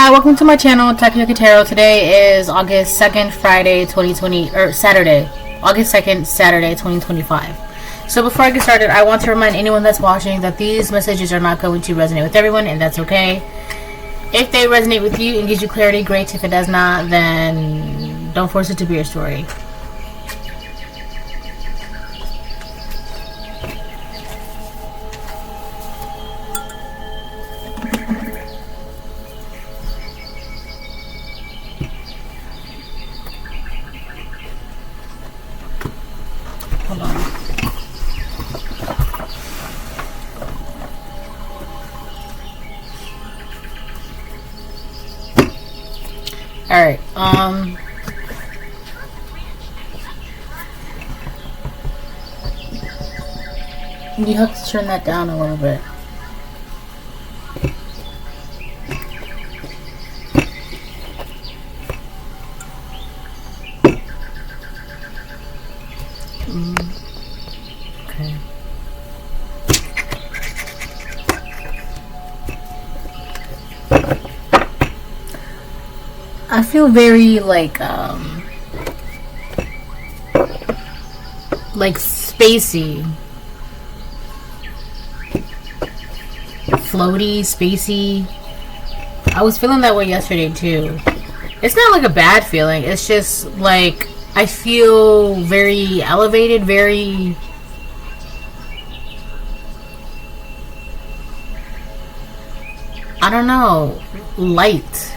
Hi, welcome to my channel, Takiyoki Tarot. Today is August 2nd, Friday, 2020, or Saturday, August 2nd, Saturday, 2025. So before I get started, I want to remind anyone that's watching that these messages are not going to resonate with everyone, and that's okay. If they resonate with you and gives you clarity, great. If it does not, then don't force it to be your story. Hold on. Alright, you have to turn that down a little bit. Okay. I feel very like spacey, floaty, spacey. I was feeling that way yesterday too. It's not like a bad feeling, it's just like I feel very elevated, very I don't know, light.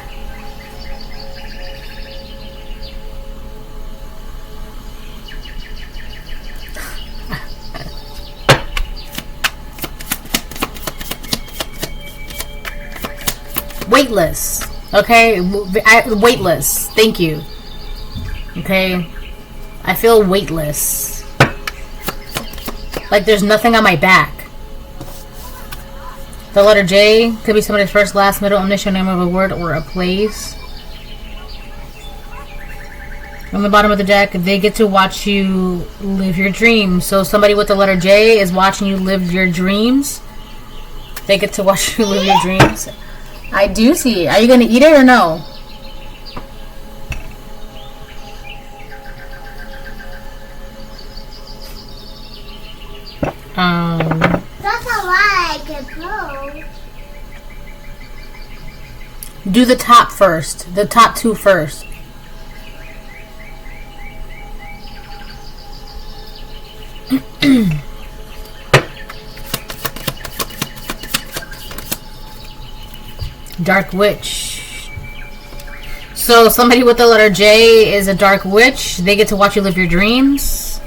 Weightless. Okay, weightless. Thank you. Okay, I feel weightless. Like there's nothing on my back. The letter J could be somebody's first, last, middle, initial name of a word or a place. On the bottom of the deck, they get to watch you live your dreams. So somebody with the letter J is watching you live your dreams. They get to watch you live your dreams. I do see. Are you going to eat it or no? That's a lot I can blow. Do the top first. The top two first. Dark witch. So somebody with the letter J is a dark witch. They get to watch you live your dreams.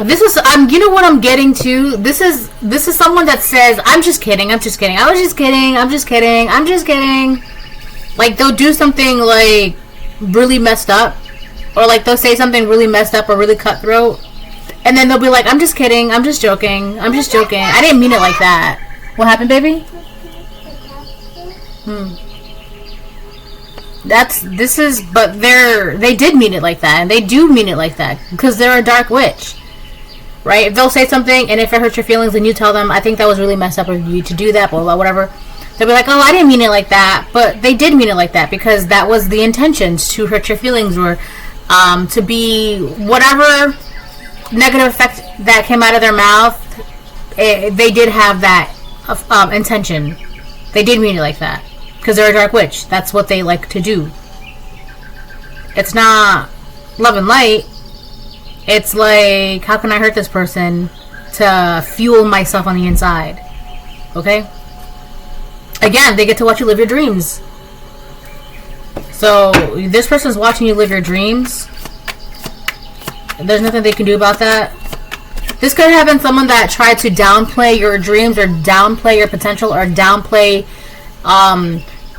This is you know what I'm getting to? This is someone that says, I'm just kidding, I'm just kidding, I was just kidding, I'm just kidding, I'm just kidding. Like they'll do something like really messed up, or like they'll say something really messed up or really cutthroat, and then they'll be like, I'm just kidding, I'm just joking, I'm just joking, I didn't mean it like that. What happened, baby? But they did mean it like that, and they do mean it like that because they're a dark witch, right? If they'll say something and if it hurts your feelings, then you tell them, I think that was really messed up of you to do that, blah blah whatever. They'll be like, oh, I didn't mean it like that, but they did mean it like that because that was the intentions, to hurt your feelings or to be whatever negative effect that came out of their mouth. They did have that intention. They did mean it like that because they're a dark witch. That's what they like to do. It's not love and light. It's like, how can I hurt this person to fuel myself on the inside? Okay? Again, they get to watch you live your dreams. So this person's watching you live your dreams. There's nothing they can do about that. This could have been someone that tried to downplay your dreams or downplay your potential or downplay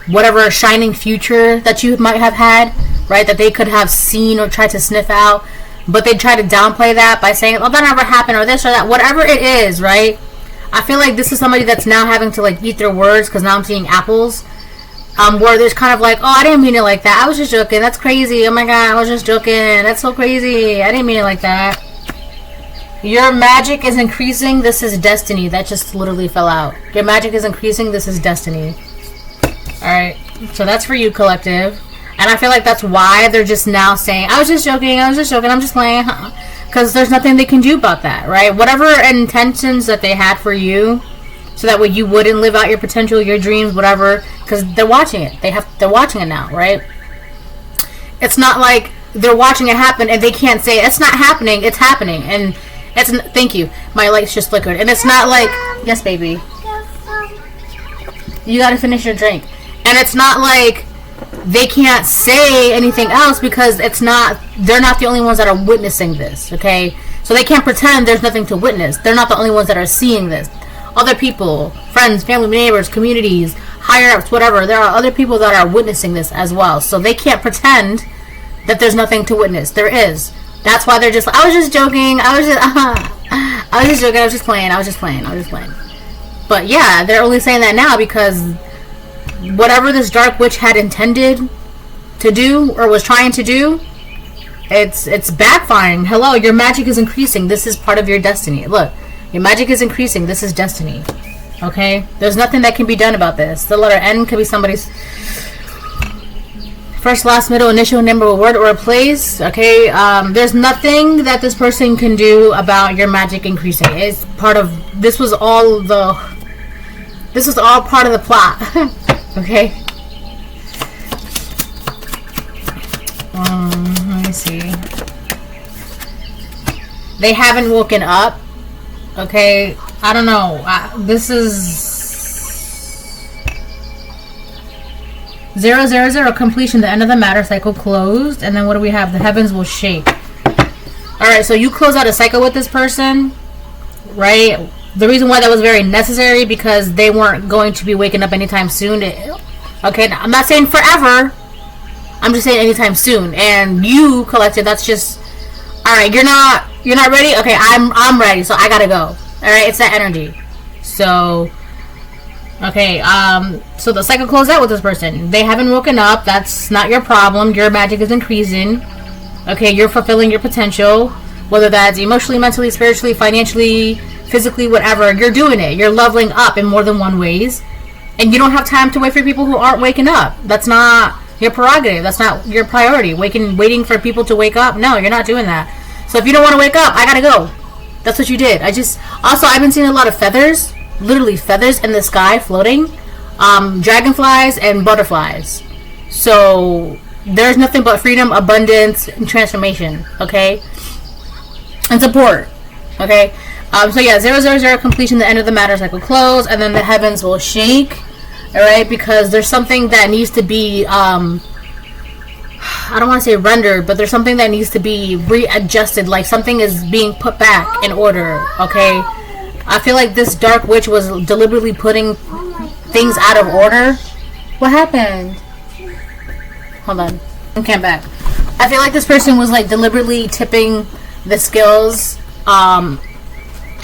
whatever shining future that you might have had, right? That they could have seen or tried to sniff out. But they try to downplay that by saying, oh, that never happened, or this or that. Whatever it is, right? I feel like this is somebody that's now having to like eat their words because now I'm seeing apples. Where there's kind of like, oh, I didn't mean it like that. I was just joking. That's crazy. Oh my god, I was just joking. That's so crazy. I didn't mean it like that. Your magic is increasing. This is destiny. That just literally fell out. Your magic is increasing. This is destiny. Alright, so that's for you, collective. And I feel like that's why they're just now saying, I was just joking, I'm just playing. Because there's nothing they can do about that, right? Whatever intentions that they had for you, so that way you wouldn't live out your potential, your dreams, whatever. Because they're watching it. They're watching it now, right? It's not like they're watching it happen and they can't say, it's not happening, it's happening. And it's, thank you, my lights just flickered. And it's not like, yes, baby. You gotta finish your drink. And it's not like they can't say anything else because it's not, they're not the only ones that are witnessing this, okay? So they can't pretend there's nothing to witness. They're not the only ones that are seeing this. Other people, friends, family, neighbors, communities, higher ups, whatever, there are other people that are witnessing this as well. So they can't pretend that there's nothing to witness. There is. That's why they're just like, I was just joking, I was just joking, I was just playing. But yeah, they're only saying that now because whatever this dark witch had intended to do or was trying to do, it's backfiring. Hello, your magic is increasing. This is part of your destiny. Look, your magic is increasing. This is destiny. Okay? There's nothing that can be done about this. The letter N could be somebody's first, last, middle, initial, number, a word, or a place. Okay? There's nothing that this person can do about your magic increasing. It's part of, this was all part of the plot. Okay? Let me see. They haven't woken up. Okay? I don't know. This is 000 completion. The end of the matter cycle closed. And then what do we have? The heavens will shake. Alright, so you close out a cycle with this person. Right? The reason why that was very necessary because they weren't going to be waking up anytime soon. Okay, I'm not saying forever. I'm just saying anytime soon. And you, collected, that's just, all right. You're not ready. Okay, I'm ready. So I gotta go. All right, it's that energy. So, okay. So the cycle closed out with this person. They haven't woken up. That's not your problem. Your magic is increasing. Okay, you're fulfilling your potential, whether that's emotionally, mentally, spiritually, financially, physically, whatever. You're doing it. You're leveling up in more than one ways. And you don't have time to wait for people who aren't waking up. That's not your prerogative. That's not your priority. Waiting for people to wake up. No, you're not doing that. So if you don't want to wake up, I gotta go. That's what you did. I've been seeing a lot of feathers. Literally feathers in the sky floating. Dragonflies and butterflies. So there's nothing but freedom, abundance, and transformation. Okay? And support. Okay? So yeah, 000 completion, the end of the matter cycle close, and then the heavens will shake. Alright, because there's something that needs to be, I don't want to say rendered, but there's something that needs to be readjusted, like something is being put back in order, okay? I feel like this dark witch was deliberately putting things out of order. What happened? Hold on. I came back. I feel like this person was like deliberately tipping the scales,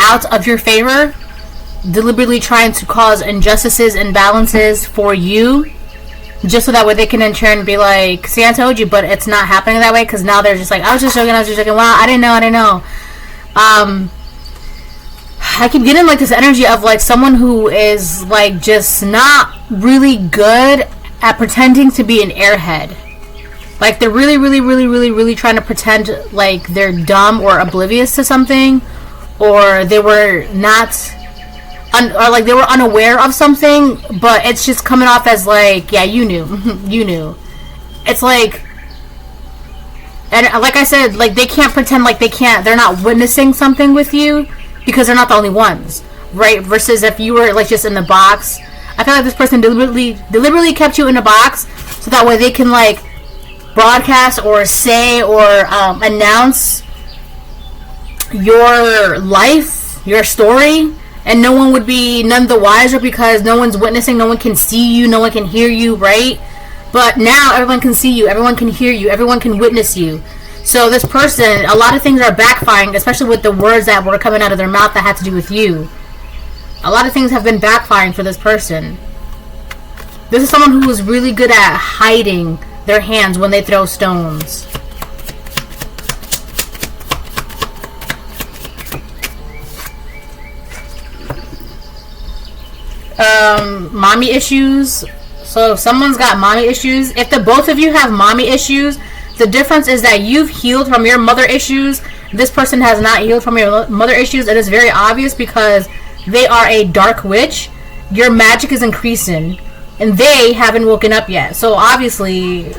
out of your favor, deliberately trying to cause injustices and imbalances for you, just so that way they can in turn be like, see, I told you, but it's not happening that way, because now they're just like, I was just joking, wow, I didn't know. I keep getting like this energy of like someone who is like just not really good at pretending to be an airhead. Like they're really trying to pretend like they're dumb or oblivious to something, or they were not, or like they were unaware of something, but it's just coming off as like, yeah, you knew. It's like, and like I said, like they can't pretend like they're not witnessing something with you because they're not the only ones, right? Versus if you were like just in the box. I feel like this person deliberately kept you in a box so that way they can like broadcast or say or announce your life, your story, and no one would be none the wiser because no one's witnessing, no one can see you, no one can hear you, right? But now everyone can see you, everyone can hear you, everyone can witness you. So this person, a lot of things are backfiring, especially with the words that were coming out of their mouth that had to do with you. A lot of things have been backfiring for this person. This is someone who is really good at hiding their hands when they throw stones. Mommy issues. So if someone's got mommy issues, if the both of you have mommy issues, the difference is that you've healed from your mother issues. This person has not healed from your mother issues. It is very obvious because they are a dark witch. Your magic is increasing, and they haven't woken up yet. So obviously,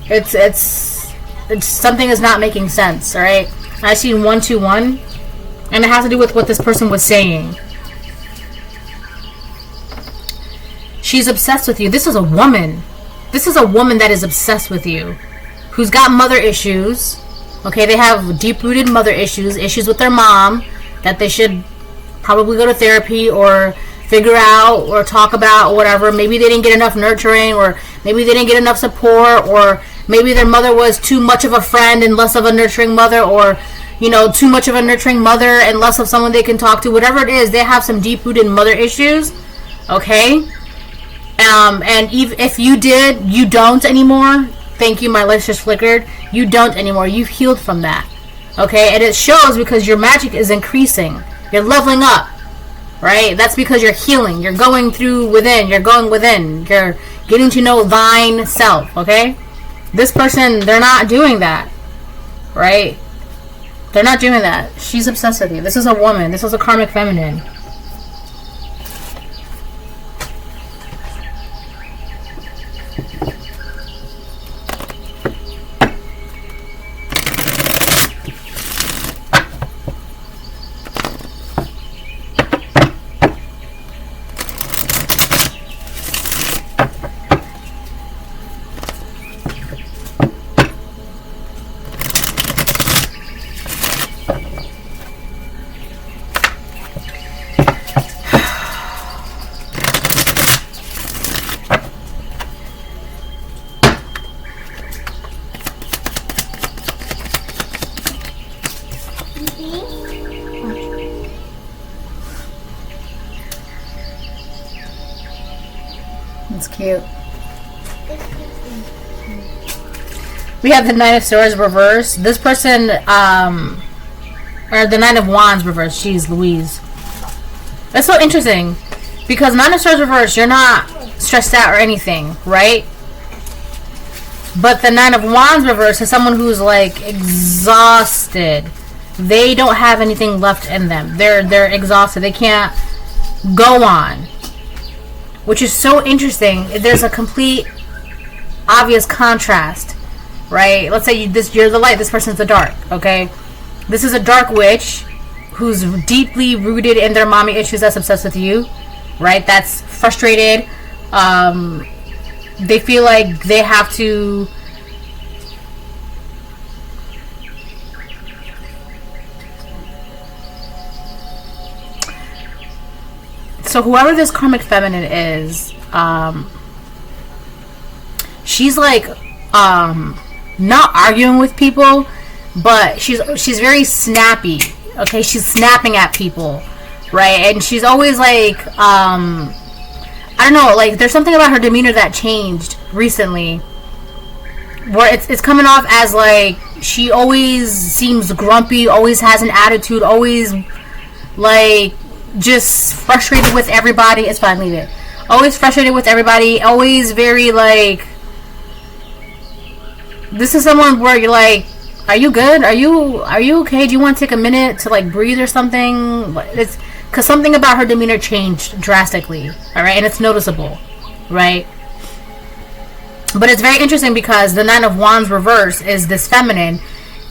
it's something is not making sense. All right, I see 121, and it has to do with what this person was saying. She's obsessed with you. This is a woman. This is a woman that is obsessed with you, who's got mother issues. Okay, they have deep-rooted mother issues with their mom that they should probably go to therapy or figure out or talk about or whatever. Maybe they didn't get enough nurturing, or maybe they didn't get enough support, or maybe their mother was too much of a friend and less of a nurturing mother, or, you know, too much of a nurturing mother and less of someone they can talk to. Whatever it is, they have some deep-rooted mother issues, okay? And if you did, you don't anymore. Thank you, my lights just flickered. You don't anymore. You've healed from that. Okay? And it shows because your magic is increasing. You're leveling up. Right? That's because you're healing. You're going through within. You're going within. You're getting to know thine self. Okay? This person, they're not doing that. Right? They're not doing that. She's obsessed with you. This is a woman. This is a karmic feminine. That's cute. We have the Nine of Swords reversed. This person, or the Nine of Wands reversed. She's Louise. That's so interesting because Nine of Swords reversed, you're not stressed out or anything, right? But the Nine of Wands reversed is someone who's like exhausted. They don't have anything left in them. They're exhausted. They can't go on. Which is so interesting. There's a complete obvious contrast, right? Let's say you're the light, this person's the dark, okay? This is a dark witch who's deeply rooted in their mommy issues, that's obsessed with you, right? That's frustrated. They feel like they have to so whoever this karmic feminine is, she's like not arguing with people, but she's very snappy. Okay, she's snapping at people, right? And she's always like I don't know, like there's something about her demeanor that changed recently, where it's coming off as like she always seems grumpy, always has an attitude, always like just frustrated with everybody. It's fine, leave it. Always frustrated with everybody, always very like, this is someone where you're like, are you good? Are you okay? Do you want to take a minute to like breathe or something? It's because something about her demeanor changed drastically, all right, and it's noticeable, right? But it's very interesting because the Nine of Wands reverse is this feminine,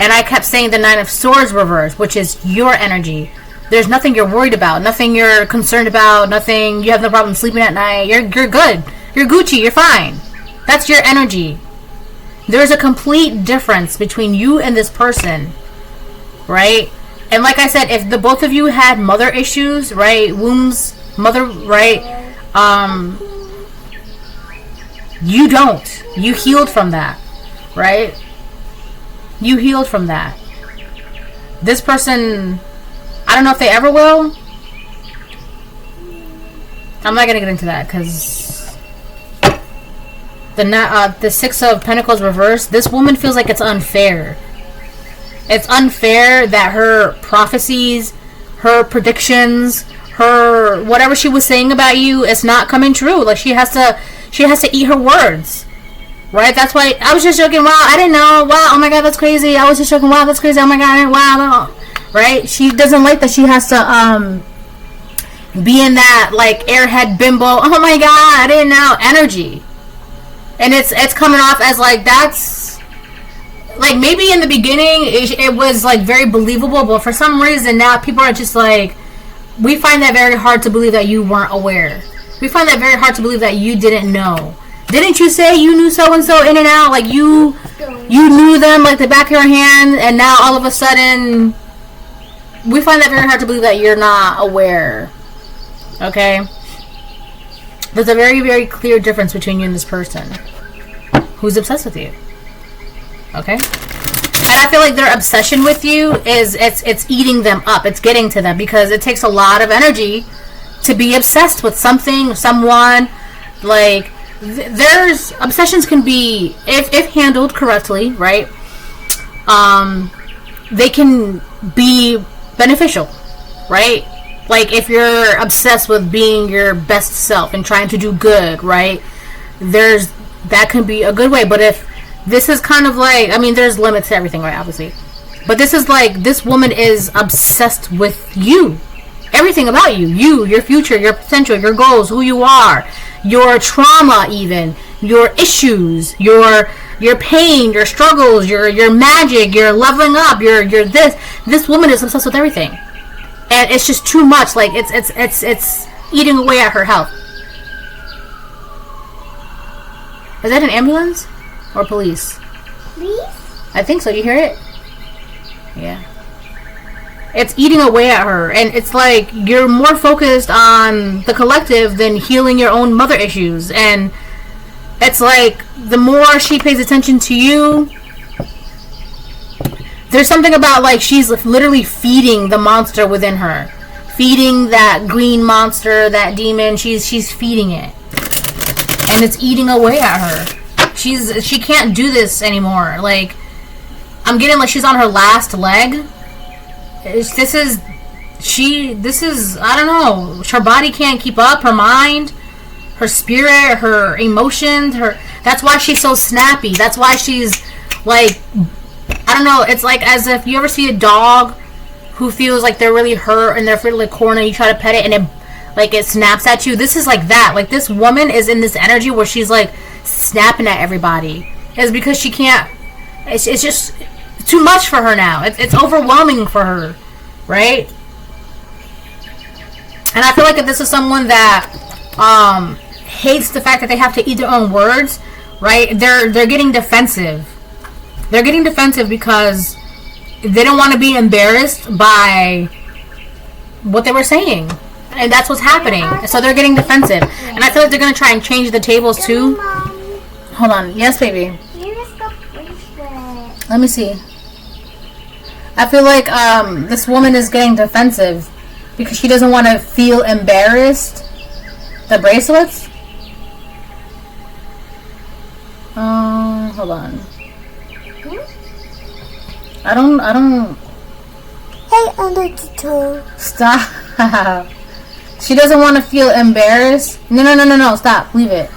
and I kept saying the Nine of Swords reverse, which is your energy. There's nothing you're worried about, nothing you're concerned about, nothing, you have no problem sleeping at night. You're good. You're Gucci. You're fine. That's your energy. There's a complete difference between you and this person, right? And like I said, if the both of you had mother issues, right? Wombs, mother, right? You don't. You healed from that, right? You healed from that. This person, I don't know if they ever will. I'm not gonna get into that because the Six of Pentacles reversed. This woman feels like it's unfair. It's unfair that her prophecies, her predictions, her whatever she was saying about you is not coming true. Like she has she has to eat her words. Right? That's why I was just joking. Wow, I didn't know. Wow, oh my god, that's crazy. I was just joking. Wow, that's crazy. Oh my god, wow. Right? She doesn't like that she has to be in that like airhead bimbo. Oh my god, I didn't know energy. And it's coming off as like that's like maybe in the beginning it was like very believable, but for some reason now people are just like, we find that very hard to believe that you weren't aware. We find that very hard to believe that you didn't know. Didn't you say you knew so and so in and out? Like you knew them like the back of your hand, and now all of a sudden we find that very hard to believe that you're not aware. Okay? There's a very, very clear difference between you and this person who's obsessed with you. Okay? And I feel like their obsession with you is it's eating them up. It's getting to them because it takes a lot of energy to be obsessed with something, someone. Like there's obsessions can be, if handled correctly, right? They can be beneficial, right? Like if you're obsessed with being your best self and trying to do good, right? That can be a good way. But if this is kind of like, I mean, there's limits to everything, right? Obviously. But this is like, this woman is obsessed with you. Everything about you. You, your future, your potential, your goals, who you are, your trauma even, your issues, your pain, your struggles, your magic, your leveling up, your this. This woman is obsessed with everything. And it's just too much. Like it's eating away at her health. Is that an ambulance or police? Please? I think so. You hear it? Yeah. It's eating away at her, and it's like you're more focused on the collective than healing your own mother issues. And it's like the more she pays attention to you, there's something about like she's literally feeding the monster within her, feeding that green monster, that demon. She's feeding it, and it's eating away at her. She can't do this anymore. Like I'm getting like she's on her last leg. This is I don't know. Her body can't keep up. Her mind, her spirit, her emotions. That's why she's so snappy. That's why she's like, I don't know. It's like as if you ever see a dog who feels like they're really hurt and they're feeling like corner. You try to pet it and it snaps at you. This is like that. Like this woman is in this energy where she's like snapping at everybody. It's because she can't. It's just too much for her now. It's overwhelming for her, right? And I feel like if this is someone that hates the fact that they have to eat their own words, right? They're getting defensive. They're getting defensive because they don't want to be embarrassed by what they were saying, and that's what's happening. So they're getting defensive, and I feel like they're gonna try and change the tables too. Hold on, yes, baby. Let me see. I feel like this woman is getting defensive because she doesn't want to feel embarrassed. The bracelets? Hold on. I don't. Hey, under the toe. Stop. She doesn't want to feel embarrassed. No. Stop. Leave it.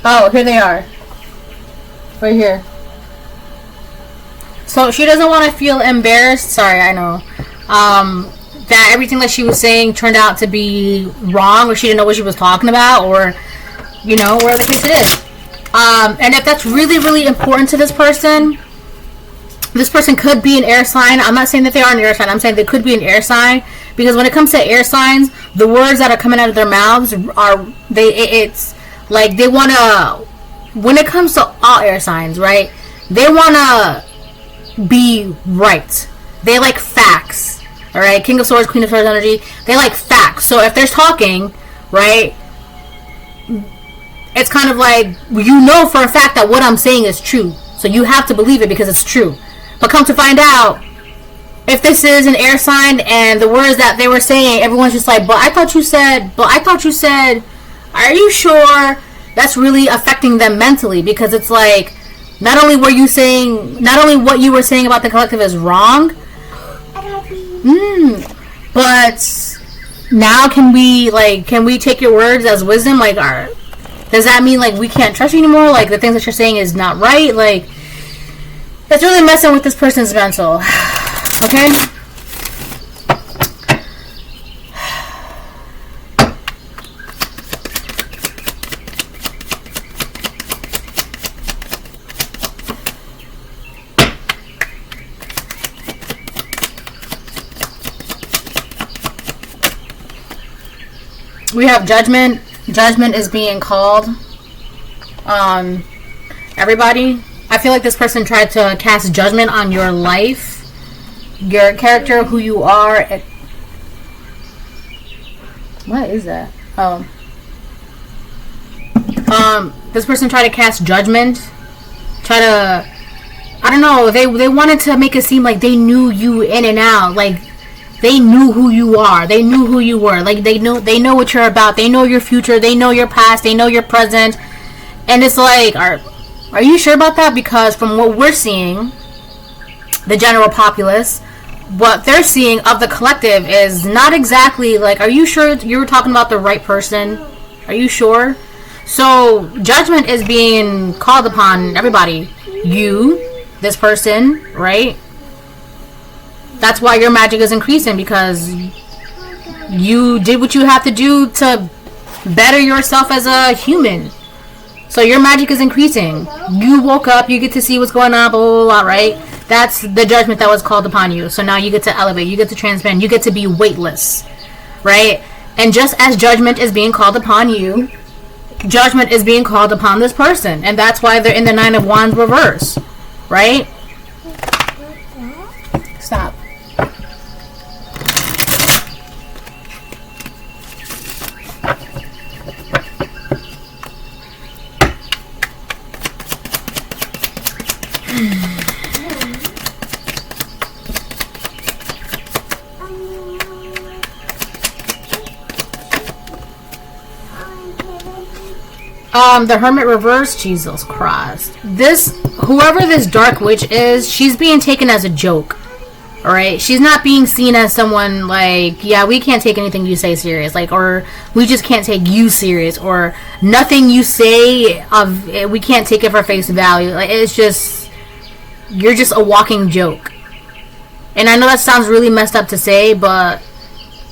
Oh, here they are. Right here. So she doesn't want to feel embarrassed. Sorry, I know. That everything that she was saying turned out to be wrong, or she didn't know what she was talking about, or whatever the case it is. And if that's really, really important to this person could be an air sign. I'm not saying that they are an air sign. I'm saying they could be an air sign, because when it comes to air signs, the words that are coming out of their mouths it's like they want to, when it comes to all air signs, right? They want to be right. They like facts. All right, King of Swords, Queen of Swords energy. They like facts. So if they're talking, right, it's kind of like, for a fact that what I'm saying is true. So you have to believe it because it's true. But come to find out, if this is an air sign and the words that they were saying, everyone's just like, but I thought you said, are you sure? That's really affecting them mentally, because it's like, not only what you were saying about the collective is wrong, but now can we take your words as wisdom? Like, does that mean like we can't trust you anymore? Like the things that you're saying is not right? Like, it's really messing with this person's mental. Okay? We have judgment. Judgment is being called. Everybody, I feel like this person tried to cast judgment on your life, your character, who you are. What is that? Oh. This person tried to cast judgment. I don't know, they wanted to make it seem like they knew you in and out. Like, they knew who you are. They knew who you were. Like, they know what you're about. They know your future. They know your past. They know your present. And it's like, are you sure about that? Because from what we're seeing, the general populace, what they're seeing of the collective is not exactly like, are you sure you were talking about the right person? Are you sure? So, judgment is being called upon everybody. You, this person, right? That's why your magic is increasing, because you did what you have to do to better yourself as a human. So your magic is increasing. You woke up, you get to see what's going on, blah, blah, blah, right? That's the judgment that was called upon you. So now you get to elevate, you get to transcend, you get to be weightless, right? And just as judgment is being called upon you, judgment is being called upon this person. And that's why they're in the Nine of Wands reverse, right? Stop. The Hermit reverse, Jesus Christ. Whoever this dark witch is, she's being taken as a joke. Alright? She's not being seen as someone like, yeah, we can't take anything you say serious. Like, or we just can't take you serious. Or nothing you say, we can't take it for face value. Like, it's just, you're just a walking joke. And I know that sounds really messed up to say, but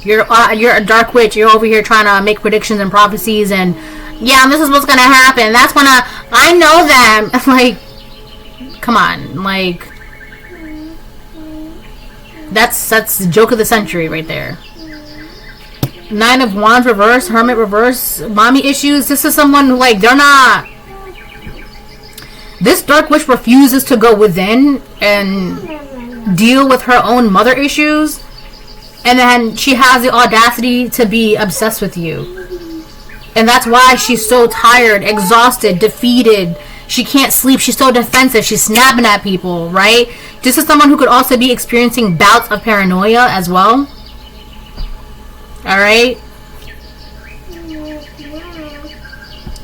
you're a dark witch. You're over here trying to make predictions and prophecies and, yeah, this is what's gonna happen. That's when I know them. Like, come on, like, that's the joke of the century right there. Nine of Wands reverse, Hermit reverse, mommy issues. This is someone who, like, they're not. This dark witch refuses to go within and deal with her own mother issues, and then she has the audacity to be obsessed with you. And that's why she's so tired, exhausted, defeated. She can't sleep. She's so defensive. She's snapping at people, right? This is someone who could also be experiencing bouts of paranoia as well. Alright?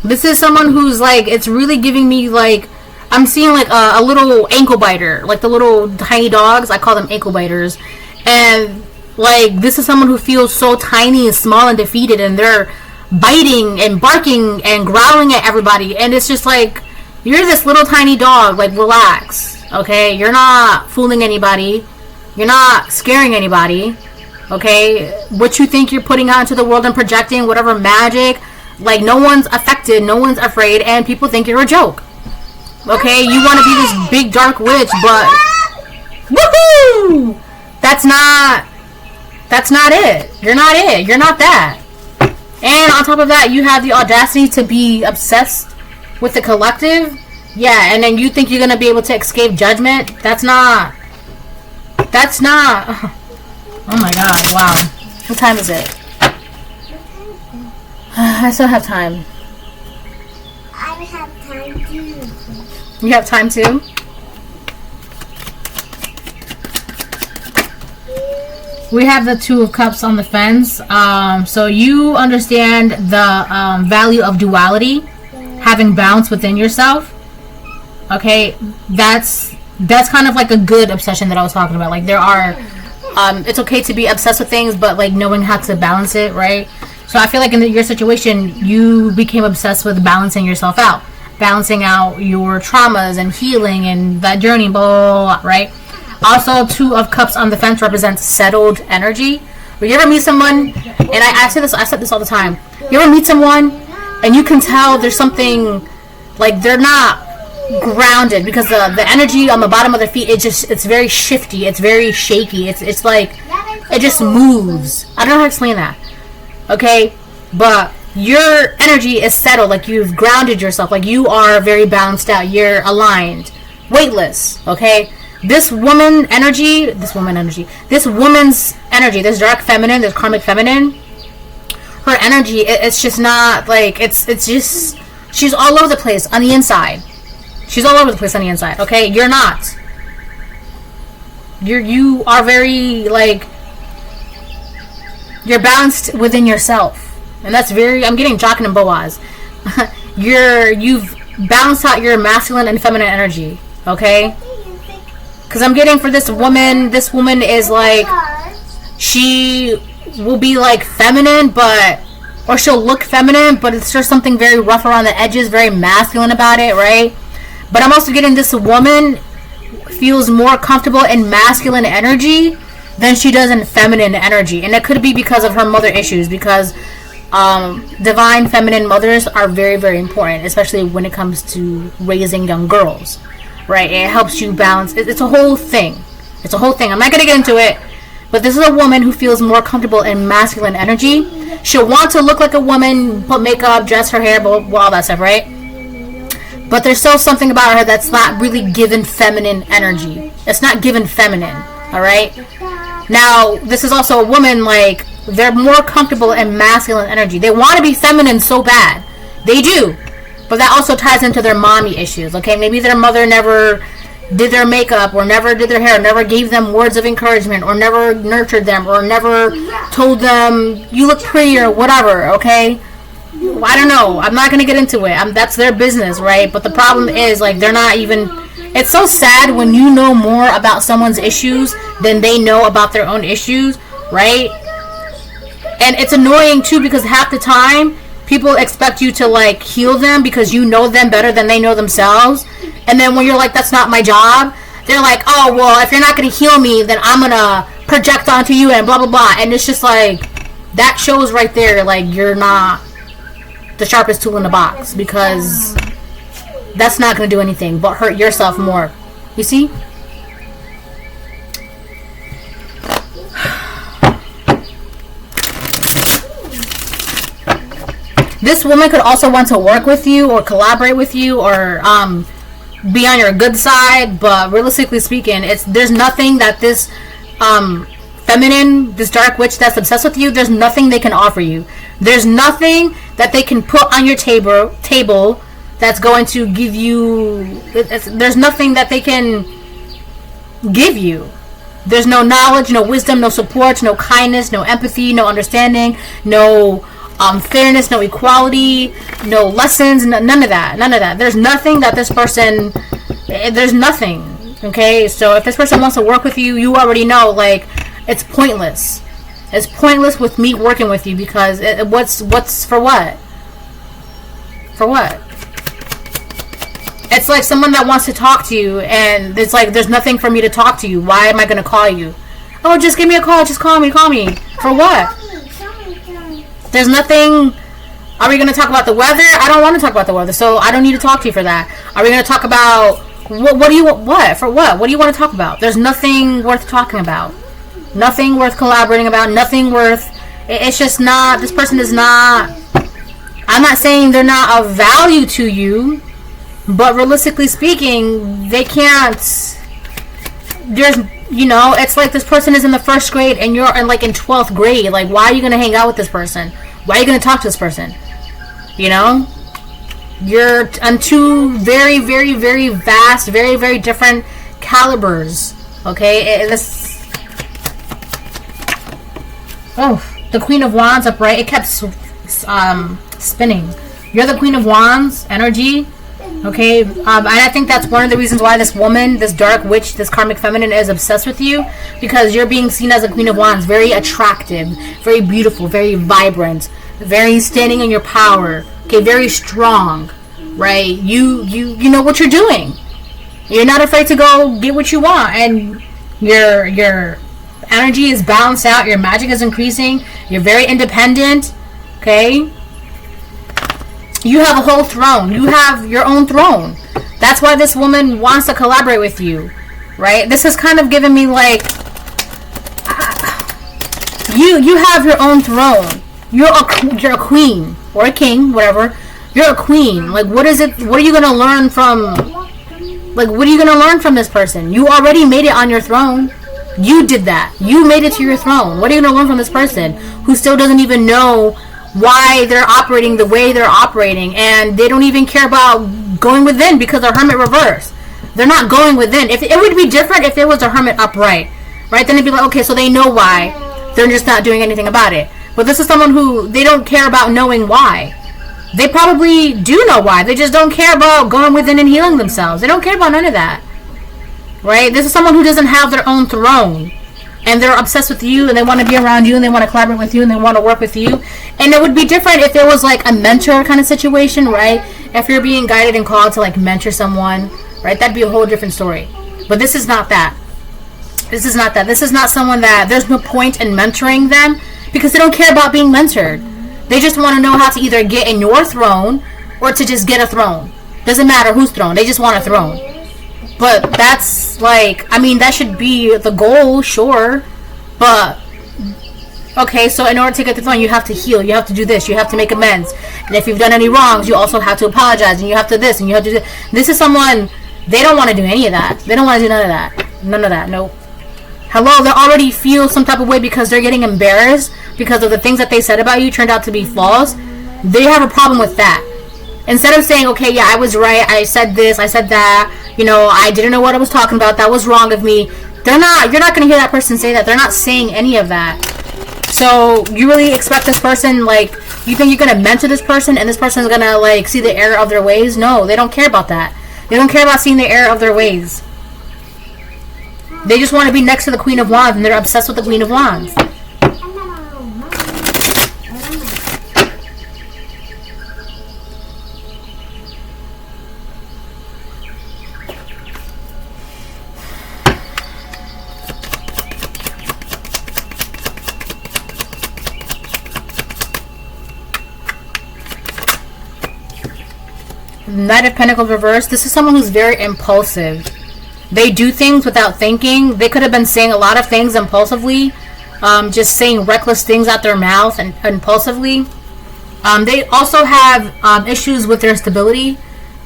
This is someone who's like, it's really giving me like, I'm seeing like a little ankle biter. Like the little tiny dogs. I call them ankle biters. And like, this is someone who feels so tiny and small and defeated, and they're biting and barking and growling at everybody, and it's just like, you're this little tiny dog. Like, relax, okay? You're not fooling anybody. You're not scaring anybody, okay? What you think you're putting out into the world and projecting, whatever magic, like, no one's affected, no one's afraid, and people think you're a joke, okay? You want to be this big dark witch, but woohoo! That's not it. You're not it. You're not that. And on top of that, you have the audacity to be obsessed with the collective. Yeah, and then you think you're going to be able to escape judgment. That's not. Oh my god, wow. What time is it? I still have time. I have time too. You have time too? We have the Two of Cups on the fence. So you understand the value of duality, having balance within yourself. Okay, that's kind of like a good obsession that I was talking about. Like, there are It's okay to be obsessed with things, but like knowing how to balance it, right? So I feel like in your situation, you became obsessed with balancing yourself out, balancing out your traumas and healing and that journey, blah, blah, blah, right? Also, 2 of Cups on the fence represents settled energy. When you ever meet someone, and I said this all the time. You ever meet someone, and you can tell there's something, like they're not grounded because the energy on the bottom of their feet, it's very shifty, it's very shaky, it's like it just moves. I don't know how to explain that. Okay, but your energy is settled, like you've grounded yourself, like you are very balanced out, you're aligned, weightless. Okay, this woman's energy, this dark feminine, this karmic feminine, her energy, it's just not like it's just, she's all over the place on the inside. She's all over the place on the inside. Okay, you're not. You are very, like, you're balanced within yourself, and that's very. I'm getting Jockin and Boaz. You've balanced out your masculine and feminine energy. Okay, because I'm getting for this woman. This woman is like, she will be like feminine, or she'll look feminine, but it's just something very rough around the edges, very masculine about it, right? But I'm also getting this woman feels more comfortable in masculine energy than she does in feminine energy. And it could be because of her mother issues, because divine feminine mothers are very, very important, especially when it comes to raising young girls, right? It helps you balance. It's a whole thing. It's a whole thing. I'm not going to get into it, but this is a woman who feels more comfortable in masculine energy. She'll want to look like a woman, put makeup, dress her hair, blah, blah, all that stuff, right? But there's still something about her that's not really given feminine energy. It's not given feminine, all right? Now, this is also a woman, like, they're more comfortable in masculine energy. They want to be feminine so bad. They do. But that also ties into their mommy issues, okay? Maybe their mother never did their makeup, or never did their hair, never gave them words of encouragement, or never nurtured them, or never told them, you look pretty, or whatever, okay? I don't know. I'm not going to get into it. That's their business, right? But the problem is, like, they're not even... It's so sad when you know more about someone's issues than they know about their own issues, right? And it's annoying, too, because half the time, people expect you to, like, heal them because you know them better than they know themselves. And then when you're like, that's not my job, they're like, oh, well, if you're not going to heal me, then I'm going to project onto you and blah, blah, blah. And it's just like, that shows right there, like, you're not the sharpest tool in the box, because that's not going to do anything but hurt yourself more. You see? This woman could also want to work with you or collaborate with you, or be on your good side, but realistically speaking, there's nothing that this feminine, this dark witch that's obsessed with you, there's nothing they can offer you. There's nothing that they can put on your table that's going to give you... There's nothing that they can give you. There's no knowledge, no wisdom, no support, no kindness, no empathy, no understanding, no fairness, no equality, no lessons, none of that. None of that. There's nothing that this person... There's nothing. Okay? So if this person wants to work with you, you already know, like, it's pointless. It's pointless with me working with you, because what's for what? For what? It's like someone that wants to talk to you, and it's like, there's nothing for me to talk to you. Why am I going to call you? Oh, just give me a call. Just call me. For what? There's nothing. Are we going to talk about the weather? I don't want to talk about the weather, so I don't need to talk to you for that. Are we going to talk about what do you want? What? For what? What do you want to talk about? There's nothing worth talking about. Nothing worth collaborating about. Nothing worth... It's just not... This person is not... I'm not saying they're not of value to you, but realistically speaking, they can't... There's... You know, it's like this person is in the 1st grade and you're in 12th grade. Like, why are you going to hang out with this person? Why are you going to talk to this person? You know? You're on 2 very, very, very vast, very, very different calibers. Okay? Oh, the Queen of Wands upright. It kept spinning. You're the Queen of Wands energy. Okay, and I think that's one of the reasons why this woman, this dark witch, this karmic feminine is obsessed with you, because you're being seen as a Queen of Wands, very attractive, very beautiful, very vibrant, very standing in your power, okay, very strong, right? You know what you're doing. You're not afraid to go get what you want, and your energy is balanced out, your magic is increasing, you're very independent, okay? You have a whole throne. You have your own throne. That's why this woman wants to collaborate with you, right? This is kind of giving me like, you have your own throne. You're a queen or a king, whatever. You're a queen. Like, what is it? What are you gonna learn from? Like, what are you gonna learn from this person? You already made it on your throne. You did that. You made it to your throne. What are you gonna learn from this person who still doesn't even know why they're operating the way they're operating, and they don't even care about going within because they're hermit reverse? They're not going within. If it would be different if it was a hermit upright, right? Then it'd be like, okay, so they know why, they're just not doing anything about it. But this is someone who they don't care about knowing why. They probably do know why, they just don't care about going within and healing themselves. They don't care about none of that, right? This is someone who doesn't have their own throne, and they're obsessed with you, and they want to be around you, and they want to collaborate with you, and they want to work with you. And it would be different if there was like a mentor kind of situation, right? If you're being guided and called to like mentor someone, right? That'd be a whole different story. But this is not that. This is not that. This is not someone that there's no point in mentoring them, because they don't care about being mentored. They just want to know how to either get in your throne or to just get a throne. Doesn't matter whose throne. They just want a throne. But that's like, I mean, that should be the goal, sure. But, okay, so in order to get the throne, you have to heal. You have to do this. You have to make amends. And if you've done any wrongs, you also have to apologize. And you have to this, and you have to do this. This is someone, they don't want to do any of that. They don't want to do none of that. None of that, nope. Hello, they already feel some type of way because they're getting embarrassed because of the things that they said about you turned out to be false. They have a problem with that. Instead of saying, okay, yeah, I was right, I said this, I said that, you know, I didn't know what I was talking about, that was wrong of me. You're not going to hear that person say that. They're not saying any of that. So you really expect this person, like, you think you're going to mentor this person and this person is going to, like, see the error of their ways? No, they don't care about that. They don't care about seeing the error of their ways. They just want to be next to the Queen of Wands, and they're obsessed with the Queen of Wands. Knight of Pentacles reversed. This is someone who's very impulsive. They do things without thinking. They could have been saying a lot of things impulsively, just saying reckless things out their mouth and impulsively. They also have issues with their stability.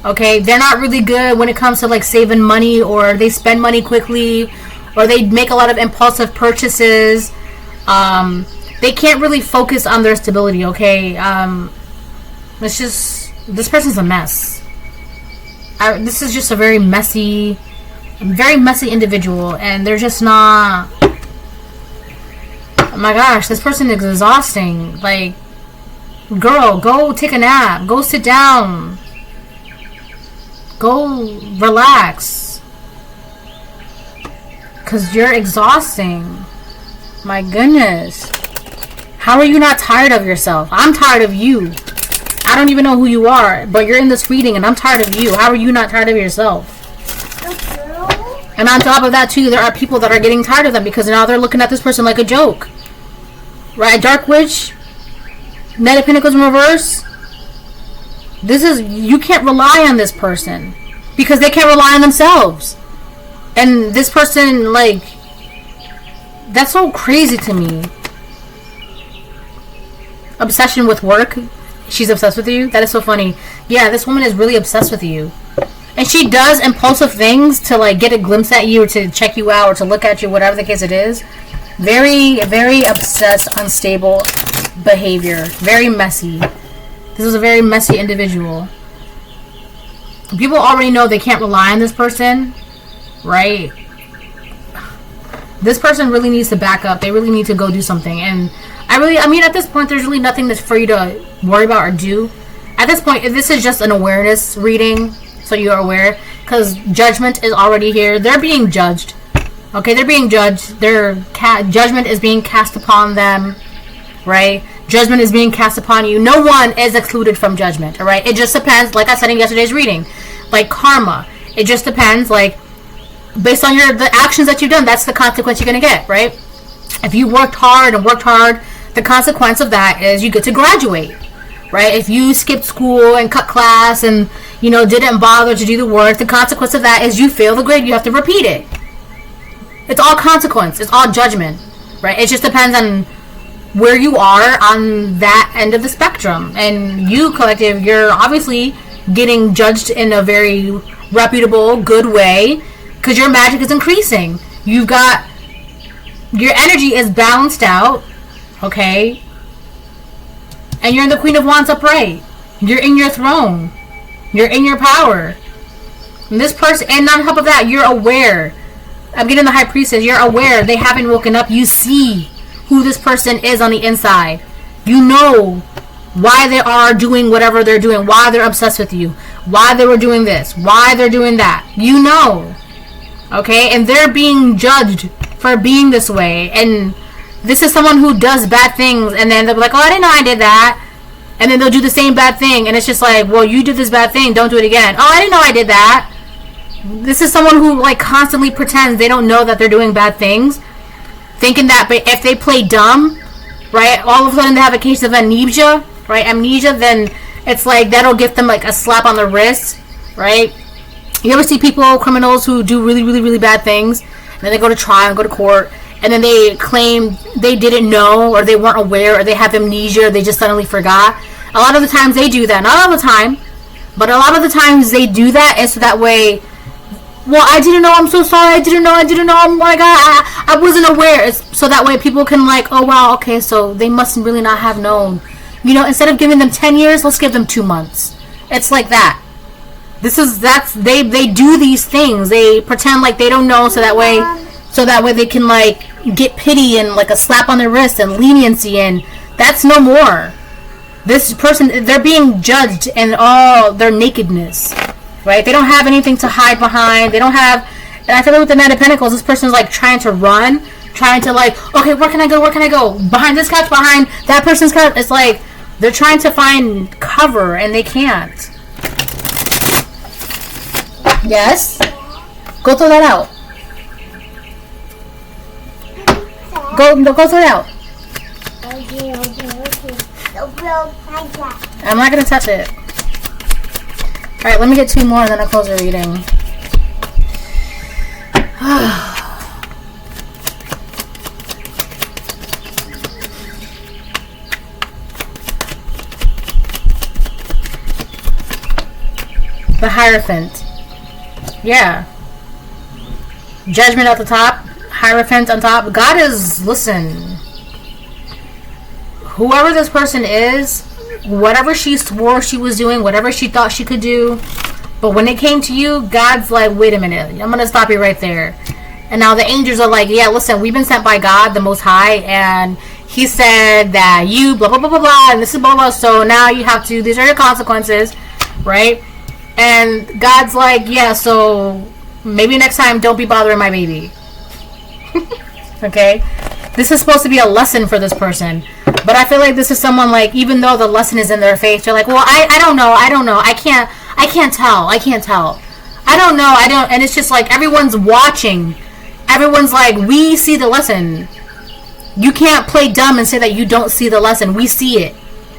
Okay, they're not really good when it comes to like saving money, or they spend money quickly, or they make a lot of impulsive purchases. They can't really focus on their stability. Okay, it's just, this person's a mess. This is just a very messy individual, and they're just not. Oh my gosh, this person is exhausting. Like, girl, go take a nap. Go sit down. Go relax. 'Cause you're exhausting. My goodness. How are you not tired of yourself? I'm tired of you. I don't even know who you are, but you're in this reading and I'm tired of you. How are you not tired of yourself? And on top of that too, there are people that are getting tired of them because now they're looking at this person like a joke. Right? Dark Witch, Knight of Pentacles in reverse. This is, you can't rely on this person because they can't rely on themselves. And this person, like, that's so crazy to me. Obsession with work. She's obsessed with you? That is so funny. Yeah, this woman is really obsessed with you. And she does impulsive things to, like, get a glimpse at you or to check you out or to look at you, whatever the case it is. Very, very obsessed, unstable behavior. Very messy. This is a very messy individual. People already know they can't rely on this person, right? This person really needs to back up. They really need to go do something. And I mean, at this point, there's really nothing that's for you to worry about or do. At this point, this is just an awareness reading. so you're aware, because judgment is already here. They're being judged. Okay, they're being judged. Their judgment is being cast upon them, right? Judgment is being cast upon you. No one is excluded from judgment, all right? It just depends, like I said in yesterday's reading, like karma. It just depends, like, based on the actions that you've done, that's the consequence you're going to get, right? If you worked hard, the consequence of that is you get to graduate, right? If you skipped school and cut class and, didn't bother to do the work, the consequence of that is you fail the grade, you have to repeat it. It's all consequence. It's all judgment, right? It just depends on where you are on that end of the spectrum. And you, collective, you're obviously getting judged in a very reputable, good way, because your magic is increasing. You've got, your energy is balanced out, okay? And you're in the Queen of Wands upright. You're in your throne. You're in your power. And this person, and on top of that, you're aware. I'm getting the High Priestess. You're aware. They haven't woken up. You see who this person is on the inside. You know why they are doing whatever they're doing. Why they're obsessed with you. Why they were doing this. Why they're doing that. You know. Okay? And they're being judged for being this way. And this is someone who does bad things. And then they'll be like, oh, I didn't know I did that. And then they'll do the same bad thing. And it's just like, well, you did this bad thing. Don't do it again. Oh, I didn't know I did that. This is someone who like constantly pretends they don't know that they're doing bad things, thinking that if they play dumb, right, all of a sudden they have a case of amnesia, right? Amnesia, then it's like that'll give them like a slap on the wrist, right? You ever see people, criminals who do really, really, really bad things, and then they go to trial, go to court, and then they claim they didn't know, or they weren't aware, or they have amnesia, or they just suddenly forgot. A lot of the times they do that. Not all the time, but a lot of the times they do that, and so that way, well, I didn't know, I'm so sorry, I didn't know, oh my god, I wasn't aware. It's so that way people can like, oh wow, okay, so they must really not have known. Instead of giving them 10 years, let's give them 2 months. It's like that. They do these things. They pretend like they don't know, so that way they can like get pity and like a slap on their wrist and leniency, and that's no more. This person, they're being judged in all their nakedness. Right? They don't have anything to hide behind. They don't have, and I feel like with the Knight of Pentacles, this person's like trying to run, trying to like, okay, where can I go? Behind this couch, behind that person's couch. It's like they're trying to find cover and they can't. Yes? Go throw that out. Go throw it out. Okay. I'm not going to touch it. Alright, let me get 2 more and then I'll close the reading. The Hierophant. Yeah. Judgment at the top. Hierophant on top. God is, listen. Whoever this person is, whatever she swore she was doing, whatever she thought she could do, but when it came to you, God's like, wait a minute, I'm gonna stop you right there. And now the angels are like, yeah, listen, we've been sent by God, the Most High, and He said that you blah blah blah blah blah, and this is blah blah, so now you have to, these are your consequences, right? And God's like, yeah, so maybe next time don't be bothering my baby. Okay, this is supposed to be a lesson for this person. But I feel like this is someone like, even though the lesson is in their face, they're like, well, I don't know. I can't tell. I don't know. And it's just like, everyone's watching. Everyone's like, we see the lesson. You can't play dumb and say that you don't see the lesson. We see it.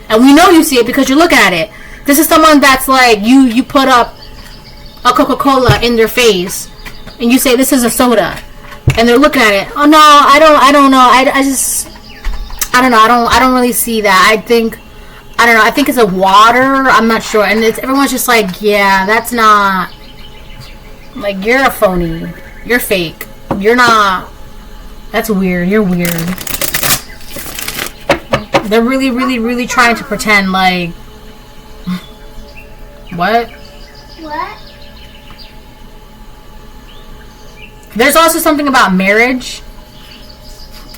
And we know you see it because you're looking at it. This is someone that's like, you put up a Coca-Cola in their face and you say, this is a soda. And they're looking at it. Oh no, I don't know. I don't know. I don't really see that. I think it's a water. I'm not sure. And everyone's just like, yeah, that's not, like, you're a phony. You're fake. You're not, that's weird. You're weird. They're really, really, really trying to pretend like, what? There's also something about marriage.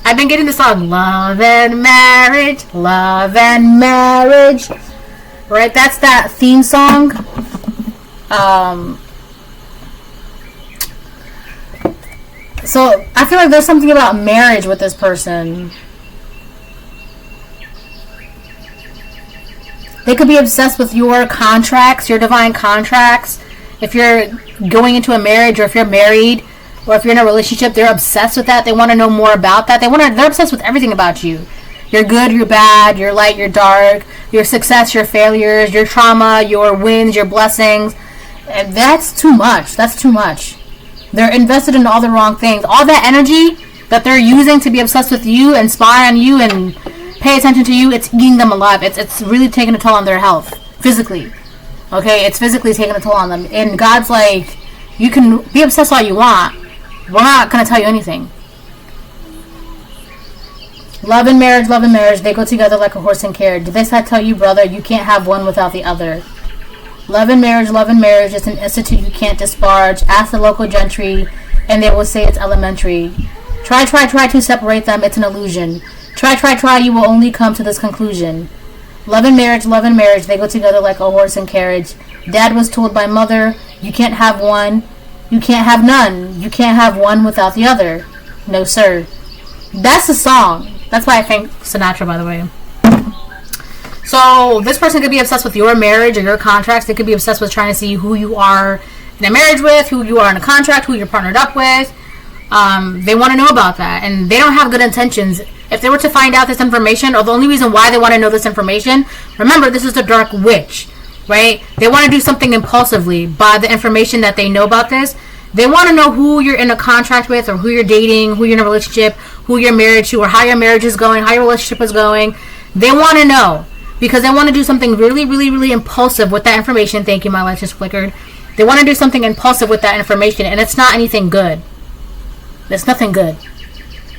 I've been getting the song Love and Marriage, Love and Marriage. Right? That's that theme song So I feel like there's something about marriage with this person. They could be obsessed with your contracts, your divine contracts. If you're going into a marriage, or if you're married, or if you're in a relationship, they're obsessed with that. They want to know more about that. They're obsessed with everything about you. Your good, your bad, your light, your dark, your success, your failures, your trauma, your wins, your blessings. And that's too much. That's too much. They're invested in all the wrong things. All that energy that they're using to be obsessed with you and spy on you and pay attention to you, it's eating them alive. It's really taking a toll on their health, physically. Okay, it's physically taking a toll on them. And God's like, you can be obsessed all you want. We're not going to tell you anything. Love and marriage, they go together like a horse and carriage. Did this I tell you, brother, you can't have one without the other. Love and marriage is an institute you can't disparage. Ask the local gentry, and they will say it's elementary. Try to separate them, it's an illusion. Try, you will only come to this conclusion. Love and marriage, they go together like a horse and carriage. Dad was told by mother, you can't have one, you can't have none. You can't have one without the other. No, sir. That's the song. That's why I thank Sinatra, by the way. So, this person could be obsessed with your marriage or your contracts. They could be obsessed with trying to see who you are in a marriage with, who you are in a contract, who you're partnered up with. They want to know about that, and they don't have good intentions. If they were to find out this information, or the only reason why they want to know this information, remember, this is the dark witch, right? They want to do something impulsively by the information that they know about this. They want to know who you're in a contract with, or who you're dating, who you're in a relationship, who you're married to, or how your marriage is going, how your relationship is going. They want to know, because they want to do something really, really, really impulsive with that information. Thank you, my light just flickered. They want to do something impulsive with that information, and it's not anything good. It's nothing good.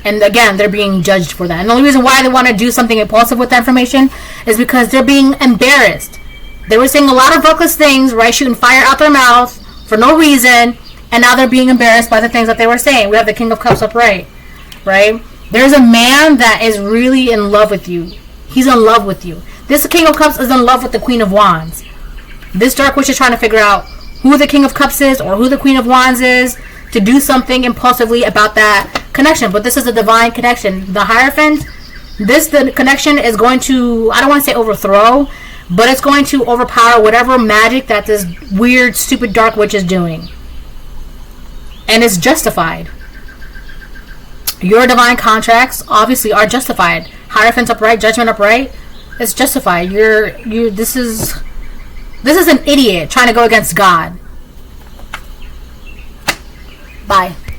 And again, they're being judged for that. And the only reason why they want to do something impulsive with that information is because they're being embarrassed. They were saying a lot of reckless things, right? Shooting fire out their mouth for no reason. And now they're being embarrassed by the things that they were saying. We have the King of Cups upright, right? There's a man that is really in love with you. He's in love with you. This King of Cups is in love with the Queen of Wands. This dark witch is trying to figure out who the King of Cups is or who the Queen of Wands is, to do something impulsively about that connection. But this is a divine connection. The Hierophant, the connection is going to, I don't want to say overthrow, but it's going to overpower whatever magic that this weird, stupid dark witch is doing. And it's justified. Your divine contracts obviously are justified. Hierophant upright, Judgment upright, it's justified. This is an idiot trying to go against God. Bye.